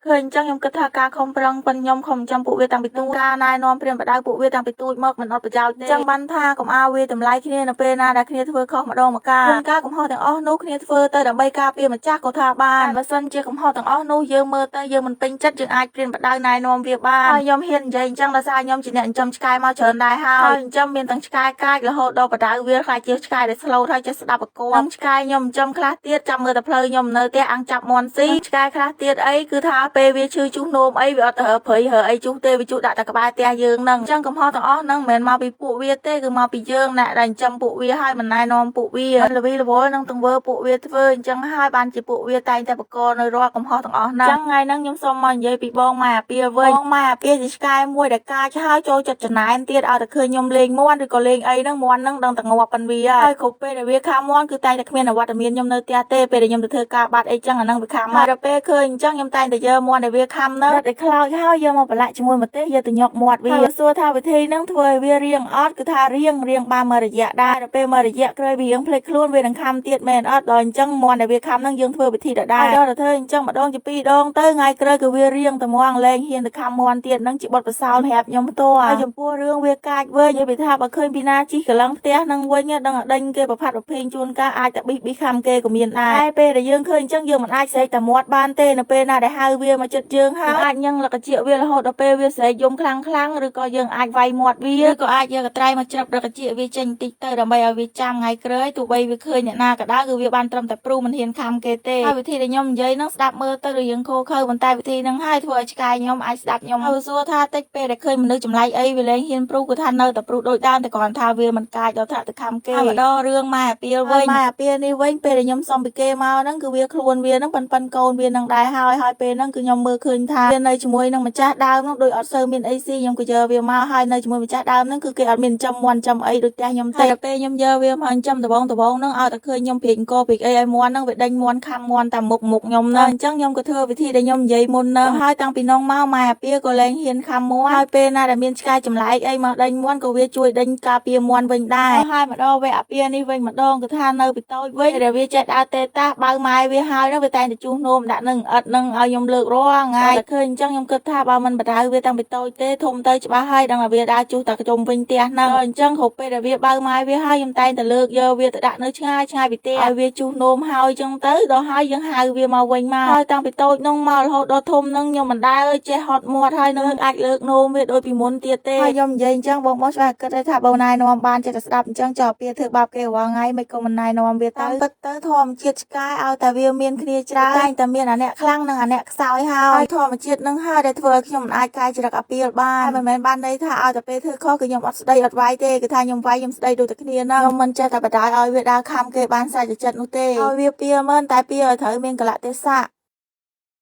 ឃើញចឹងខ្ញុំគិតថាការខំប្រឹងប៉ុនខ្ញុំខំចាំពួកវាតាំងពីទូការណែនាំព្រានបដៅពួកវាតាំងពីទូចមកមិនអត់ប្រយោជន៍ទេចឹងបានថាកុំឲ្យវាតម្លៃគ្នានៅពេលណាដែលគ្នាធ្វើខុសម្ដងម្កាលការកំហុសទាំងអស់នោះគ្នាធ្វើទៅដើម្បីការពារម្ចាស់ក៏ថាបានបើសិនជាកំហុសទាំងអស់នោះយើងមើលទៅយើងមិនពេញចិត្តយើងអាចព្រានបដៅណែនាំវាបានហើយខ្ញុំហ៊ាននិយាយអញ្ចឹងដោយសារខ្ញុំជាអ្នកចិញ្ចឹមឆ្កែមកច្រើនដែរហើយចិញ្ចឹមមានទាំងឆ្កែកាចរហូតដល់បដៅវាខ្លាចជាឆ្កែដែលស្លូតហើយចេះស្ដាប់ប្រកបនិងឆ្កែខ្ញុំចិញ្ចឹមខ្លះទៀតចាំមើលតែផ្លូវខ្ញុំនៅផ្ទះអាំងចាប់មន់ស៊ីឆ្កែខ្លះទៀតអីគឺថាពេលវាឈឺជុះនោមអីវាអត់ទៅព្រៃហើអីជុះទេវាជុះដាក់តែក្បែរផ្ទះយើងហ្នឹងអញ្ចឹងកំហុសទាំងអស់ហ្នឹងមិនមែនមកពីពួកវាទេគឺមកពីយើងអ្នកដែលចិញ្ចឹមពួកវាហើយមិនណែនាំពួកវាល្វីល្វល់នឹងទង្វើពួកវាធ្វើអញ្ចឹងហើយបានជាពួកវាតែងតែបកនៅរាល់កំហុសទាំងអស់ហ្នឹងអញ្ចឹងថ្ងៃហ្នឹងខ្ញុំសូមមកនិយាយពីបងម៉ែអាពាវិញបងម៉ែអាពាជាឆ្កែមួយដែលកាចហើយចូលចិត្តចំណែនទៀតឲ្យតែឃើញខ្ញុំលេងមាន់ឬក៏លេងអីហ្នឹងមាន់ហ្នឹងដឹងតែងាប់ប៉ុនវាហើយគ្រប់ពេលដែលវាខាំមាន់គឺតែងតែគ្មានអវត្តមានខ្ញុំនៅផ្ទះទេពេលដែលខ្ញុំទៅធ្វើការបាត់អីចឹងអាហ្នឹងវាខាំហើយដល់ពេលឃើញអញ្ចឹងខ្ញុំតែងតែយកមាន់ដែលវាខាំហ្នឹងរត់ឲ្យខ្លោចហើយយកមកប្រឡាក់ជាមួយម្ទេសយកទៅញុកមាត់វាសួរថាវិធីហ្នឹងធ្វើឲ្យវារៀងអត់គឺថារៀងបានមួយរយៈដែរដល់ពេលមួយរយៈក្រោយវារៀងភ្លេចខ្លួនវានឹងខាំទៀតមែនអត់ដល់អញ្ចឹងមាន់ដែលវាខាំហ្នឹងយើងធ្វើវិធីដដែលដល់ទៅធ្វើអញ្ចឹងម្ដងជាពីរដងទៅថ្ងៃក្រោយគឺវារៀងតែមកលែងហ៊ានទៅខាំមាន់ទៀតហ្នឹងជាបទពិសោធន៍សម្រាប់ខ្ញុំផ្ទាល់ហើយចំពោះរឿងវាកាចវិញនិយាយពីថាបើឃើញពីណាជីកឡើងផ្ទះហ្នឹងវិញដឹងតែដេញគេប្រផាត់ប្រភេងជួនកាលអាចតែប៊ីខាំគេក៏មានដែរពេលដែលយើងឃើញអញ្ចឹងយើងមិនអាចស្រែកតែមាត់បានទេនៅពេលណាដែលហៅវាមកចិត្តយើងហើយអាចញ៉ឹងលកជាវារហូតដល់ពេលវាស្រែកយំខ្លាំងឬក៏យើងអាចវាយមាត់វាឬក៏អាចយកកត្រៃមកច្រឹបរកជាវាចេញបន្តិចទៅដើម្បីឲ្យវាចាំថ្ងៃក្រោយទោះបីវាឃើញអ្នកណាក៏ដោយគឺវាបានត្រឹមតែព្រុសមិនហ៊ានខាំគេទេហើយវិធីដែលខ្ញុំនិយាយហ្នឹងស្ដាប់មើលទៅរៀងខូខើប៉ុន្តែវិធីហ្នឹងហើយធ្វើឲ្យឆ្កែខ្ញុំអាចស្ដាប់ខ្ញុំហើយសួរថាតិចពេលដែលឃើញមនុស្សចម្លែកអីវាលែងហ៊ានព្រុសគឺថានៅតែព្រុសដូចដើមតែគ្រាន់ថាវាមិនកាចដល់ថ្នាក់ទៅខាំគេហើយម្ដងរឿងម៉ែអាពាលវិញម៉ែអាពាលនេះវិញពេលដែលខ្ញុំសុំពីគេមកហ្នឹងគឺវាខ្លួនវាហ្នឹងប៉ិនកូនវានឹងដែរហើយពេលហ្នឹងគឺខ្ញុំមើលឃើញថាវានៅជាមួយនឹងម្ចាស់ដើមហ្នឹងដូចអត់សូវមានអីស៊ីខ្ញុំក៏យកវាមកហើយនៅជាមួយម្ចាស់ដើមហ្នឹងគឺគេអត់មានចំមាន់ចំអីដូចផ្ទះខ្ញុំទេតែពេលខ្ញុំយកវាមកចំដបងហ្នឹងឲ្យតែឃើញខ្ញុំព្រាកអង្គព្រាកអីឲ្យមាន់ហ្នឹងវាដេញមាន់ខាំមាន់តាមមុខខ្ញុំហ្នឹងអញ្ចឹងខ្ញុំក៏ធ្វើវិធីដែលខ្ញុំនិយាយមុនហ្នឹងហើយតាំងពីនោះមកម៉ែអាពាក៏លែងហ៊ានខាំមាន់ហើយពេលណាដែលមានឆ្កែចម្លែកអីមកដេញមាន់ក៏វាជួយដេញការពារមាន់វិញដែរហើយម្ដងវគ្គអាពានេះវិញម្ដងគឺថានៅពីតូចវិញដែលវាចេះដើរតេតាសបើម៉ែវាហើយហ្នឹងវាតែងតែជួសនោមដាក់នឹងឥតនឹងឲ្យខ្ញុំលើករាល់ថ្ងៃតែឃើញអញ្ចឹងខ្ញុំគិតថាបើមិនបដៅវាតាំងពីតូចទេធំទៅច្បាស់ហើយដឹងថាវាដើរជួសតែជុំវិញផ្ទះហ្នឹងអញ្ចឹងគ្រប់ពេលដែលវាបើម៉ែវាហើយខ្ញុំតែងតែលើកយកវាទៅដាក់នៅឆ្ងាយពីផ្ទះឲ្យវាជួសនោមហើយអញ្ចឹងទៅដល់ហើយយើងហៅវាមកវិញមកហើយតាំងពីតូចហ្នឹងមករហូតដល់ធំហ្នឹងខ្ញុំមិនដែលចេះហត់មាត់ហើយនឹងអាចលើកនោមវាដូចពីមុនទៀតទេហើយខ្ញុំនិយាយអញ្ចឹងបងច្បាស់គិតថាបងណែនាំបានចេះតែស្ដាប់អញ្ចឹងចោលពាធ្វើបាបគេរាល់ថ្ងៃមិនក៏មិនណែនាំវាទៅពិតទៅធម្មជាតិឆ្កែឲ្យតែវាមានគ្នាច្រើនតែងតែមានអាអ្នកខ្លាំងនិងអាអ្នកខ្សោយហើយធម្មជាតិនឹងហើយដែលធ្វើឲ្យខ្ញុំមិនអាចកែច្រឹកអាពាលបានមិនមែនបានន័យថាឲ្យតែពេលធ្វើខុសគឺខ្ញុំអត់ស្ដីអត់វាយទេគឺថាខ្ញុំវាយខ្ញុំស្ដីដូចតែគ្នាហ្នឹងខ្ញុំមិនចេះតែបដ ாய் ឲ្យវាដើរខំគេបានសាច់ចិត្តនោះទេឲ្យវាពាលមើលតែពាលឲ្យត្រូវមានកលៈទេសៈ